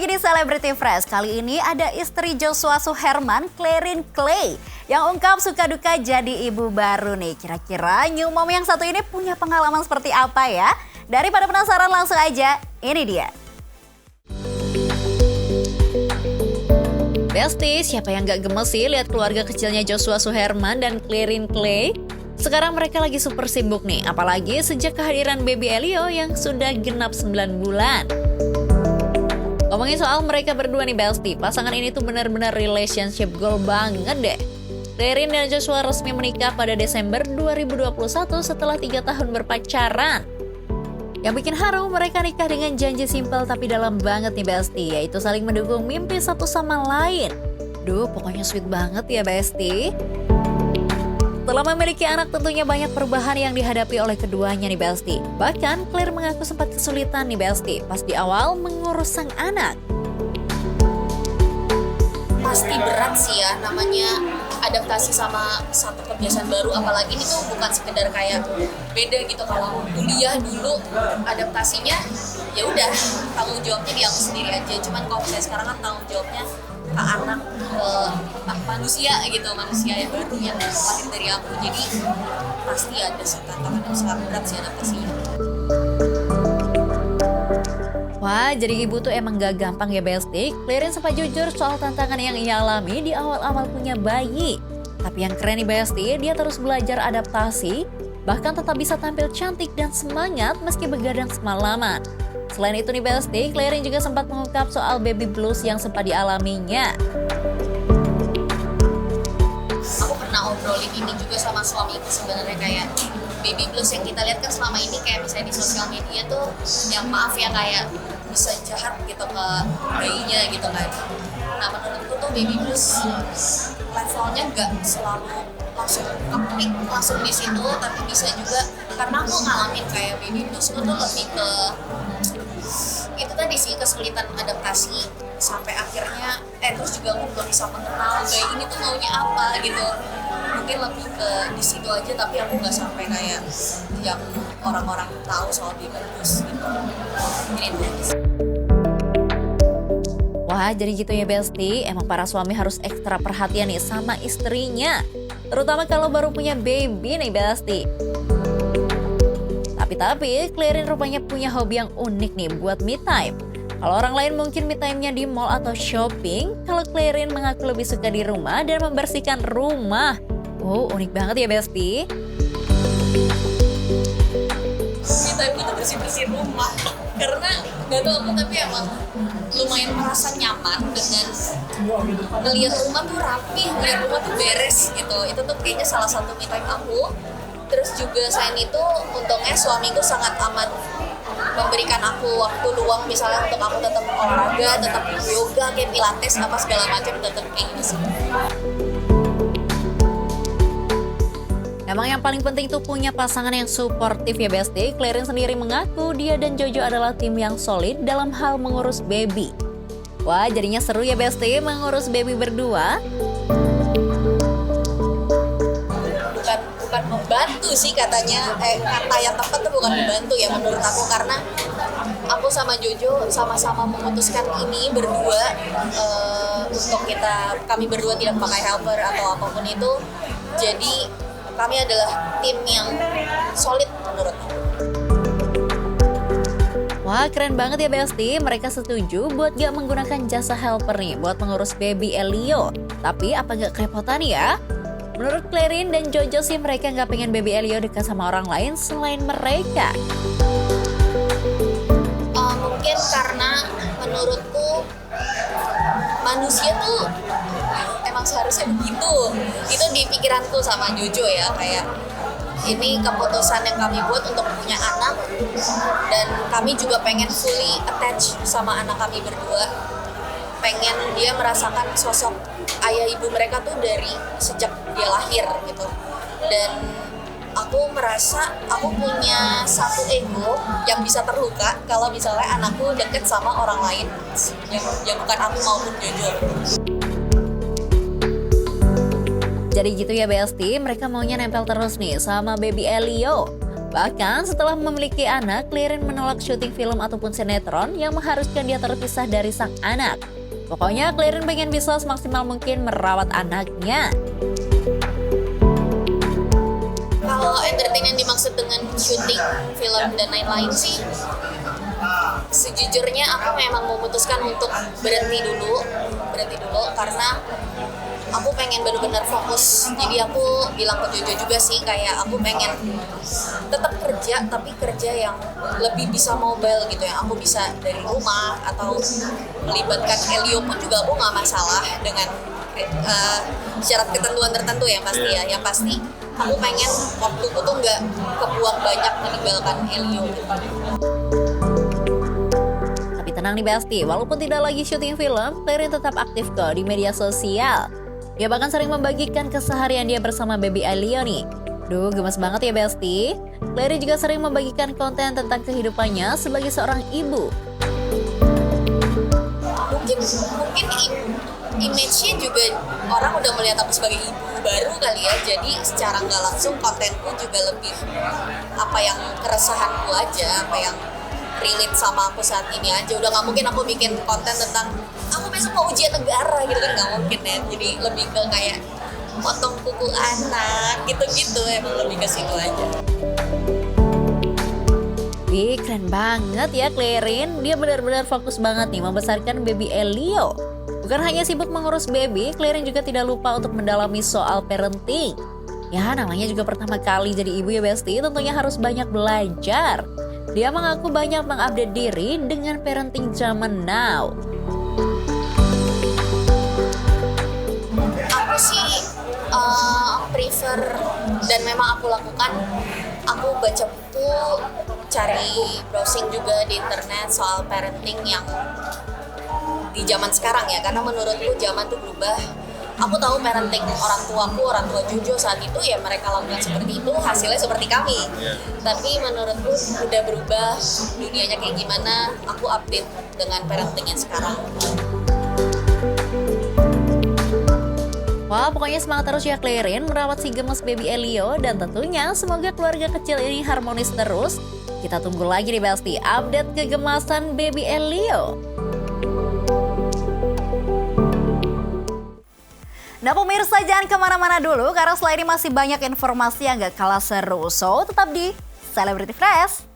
lagi di Celebrity Fresh. Kali ini ada istri Joshua Suherman, Clarin Clay, yang ungkap suka duka jadi ibu baru nih. Kira-kira new mom yang satu ini punya pengalaman seperti apa ya? Daripada penasaran, langsung aja, ini dia. Bestie, siapa yang gak gemes sih lihat keluarga kecilnya Joshua Suherman dan Clarin Clay? Sekarang mereka lagi super sibuk nih, apalagi sejak kehadiran baby Elio yang sudah genap 9 bulan. Ngomongin soal mereka berdua nih Bestie, pasangan ini tuh benar-benar relationship goal banget deh. Clarin dan Joshua resmi menikah pada Desember 2021 setelah 3 tahun berpacaran. Yang bikin haru, mereka nikah dengan janji simpel tapi dalam banget nih Bestie, yaitu saling mendukung mimpi satu sama lain. Duh, pokoknya sweet banget ya Bestie. Setelah memiliki anak tentunya banyak perubahan yang dihadapi oleh keduanya nih Bestie. Bahkan Claire mengaku sempat kesulitan nih Bestie pas di awal mengurus sang anak. Pasti berat sih ya, namanya adaptasi sama satu kebiasaan baru, apalagi ini tuh bukan sekedar kayak beda gitu. Kalau kuliah dulu adaptasinya ya udah tanggung jawabnya di aku sendiri aja, cuman kalau saya sekarang kan tanggung jawabnya ke anak, ke manusia gitu, manusia yang baru yang lahir dari aku. Jadi pasti ada sih tantangan yang sangat berat sih adaptasinya. Wah, jadi ibu tuh emang gak gampang ya Bestie. Clarin sempat jujur soal tantangan yang ia alami di awal-awal punya bayi. Tapi yang keren nih Bestie, dia terus belajar adaptasi, bahkan tetap bisa tampil cantik dan semangat meski begadang semalaman. Selain itu nih Bestie, Clarin juga sempat mengungkap soal baby blues yang sempat dialaminya. Aku pernah obrolin ini juga sama suamiku sebenarnya, kayak baby blues yang kita lihat kan selama ini kayak misalnya di sosial media tuh yang maaf ya kayak bisa jahat gitu ke bayinya gitu kan. Nah menurutku tuh baby blues levelnya nggak selalu langsung kepik langsung di situ, tapi bisa juga karena aku ngalamin kayak baby blues itu tuh lebih ke itu tadi sih, kesulitan adaptasi sampai akhirnya terus juga aku belum bisa mengenal bayi ini tuh maunya apa gitu. Mungkin lebih ke di situ aja, tapi aku nggak sampai kayak yang orang-orang tahu soal baby blues gitu. Ini itu. Wah, jadi gitu ya Bestie, emang para suami harus ekstra perhatian nih sama istrinya. Terutama kalau baru punya baby nih Bestie. Tapi Clarin rupanya punya hobi yang unik nih buat me time. Kalau orang lain mungkin me time-nya di mall atau shopping, kalau Clarin mengaku lebih suka di rumah dan membersihkan rumah. Oh, unik banget ya Bestie. Me time itu bersih-bersih rumah. Karena gak tau aku, tapi emang lumayan merasa nyaman dengan melihat rumah tuh rapi, melihat rumah tuh beres gitu. Itu tuh kayaknya salah satu me time aku. Terus juga selain itu untungnya suamiku sangat amat memberikan aku waktu luang, misalnya untuk aku tetap olahraga, tetap yoga, kayak pilates, apa segala macam, tetap kayak gitu sih. Emang yang paling penting tuh punya pasangan yang suportif ya Bestie. Clarin sendiri mengaku dia dan Jojo adalah tim yang solid dalam hal mengurus baby. Wah, jadinya seru ya Bestie mengurus baby berdua. Bukan membantu sih katanya, kata yang tepat tuh bukan membantu ya menurut aku, karena aku sama Jojo sama-sama memutuskan ini berdua untuk kami berdua tidak pakai helper atau apapun itu. Jadi kami adalah tim yang solid menurut aku. Wah, keren banget ya Bestie. Mereka setuju buat gak menggunakan jasa helper nih buat mengurus baby Elio. Tapi apa gak kerepotan ya? Menurut Clarin dan Jojo sih mereka gak pengen baby Elio dekat sama orang lain selain mereka. Mungkin karena menurutku manusia tuh emang seharusnya begitu. Itu di pikiranku sama Jojo ya, kayak ini keputusan yang kami buat untuk punya anak, dan kami juga pengen fully attach sama anak kami berdua. Pengen dia merasakan sosok ayah ibu mereka tuh dari sejak dia lahir gitu. Dan aku merasa aku punya satu ego yang bisa terluka kalau misalnya anakku deket sama orang lain yang bukan aku maupun Jojo. Jadi gitu ya Bestie, mereka maunya nempel terus nih sama baby Elio. Bahkan setelah memiliki anak, Clarin menolak syuting film ataupun sinetron yang mengharuskan dia terpisah dari sang anak. Pokoknya Clarin pengen bisa semaksimal mungkin merawat anaknya. Kalau entertain yang dimaksud dengan syuting film dan lain-lain sih, sejujurnya aku memang memutuskan untuk berhenti dulu karena aku pengen benar-benar fokus. Jadi aku bilang ke Jojo juga sih, kayak aku pengen tetap kerja tapi kerja yang lebih bisa mobile gitu, yang aku bisa dari rumah atau melibatkan Elio pun juga aku nggak masalah dengan syarat ketentuan tertentu ya pasti ya. Yang pasti aku pengen waktuku tuh nggak kebuang banyak meninggalkan Elio gitu. Tapi tenang nih Besti, walaupun tidak lagi syuting film, Clarin tetap aktif kok di media sosial. Dia bahkan sering membagikan keseharian dia bersama baby Elio nih. Duh, gemes banget ya Besti. Clarin juga sering membagikan konten tentang kehidupannya sebagai seorang ibu. Mungkin image-nya juga orang udah melihat aku sebagai ibu baru kali ya, jadi secara nggak langsung kontenku juga lebih apa yang keresahanku aja, apa yang relate sama aku saat ini aja. Udah nggak mungkin aku bikin konten tentang aku besok mau ujian negara gitu kan, nggak mungkin ya. Jadi lebih ke kayak potong kuku anak gitu-gitu, emang lebih ke situ aja. Wih, keren banget ya Clarin. Dia benar-benar fokus banget nih membesarkan baby Elio. Bukan hanya sibuk mengurus baby, Clarin juga tidak lupa untuk mendalami soal parenting. Ya, namanya juga pertama kali jadi ibu ya Besti, tentunya harus banyak belajar. Dia mengaku banyak mengupdate diri dengan parenting zaman now. Aku sih prefer dan memang aku lakukan, aku baca buku, cari browsing juga di internet soal parenting yang di zaman sekarang ya, karena menurutku zaman tuh berubah. Aku tahu parenting orang tua Jojo saat itu ya mereka lakukan seperti itu, hasilnya seperti kami. Tapi menurutku udah berubah, dunianya kayak gimana, aku update dengan parentingnya sekarang. Wah, pokoknya semangat terus ya Clarin merawat si gemes baby Elio, dan tentunya semoga keluarga kecil ini harmonis terus. Kita tunggu lagi nih Besti update kegemasan baby Elio. Nah pemirsa, jangan kemana-mana dulu karena setelah ini masih banyak informasi yang gak kalah seru. So tetap di Celebrity Fresh.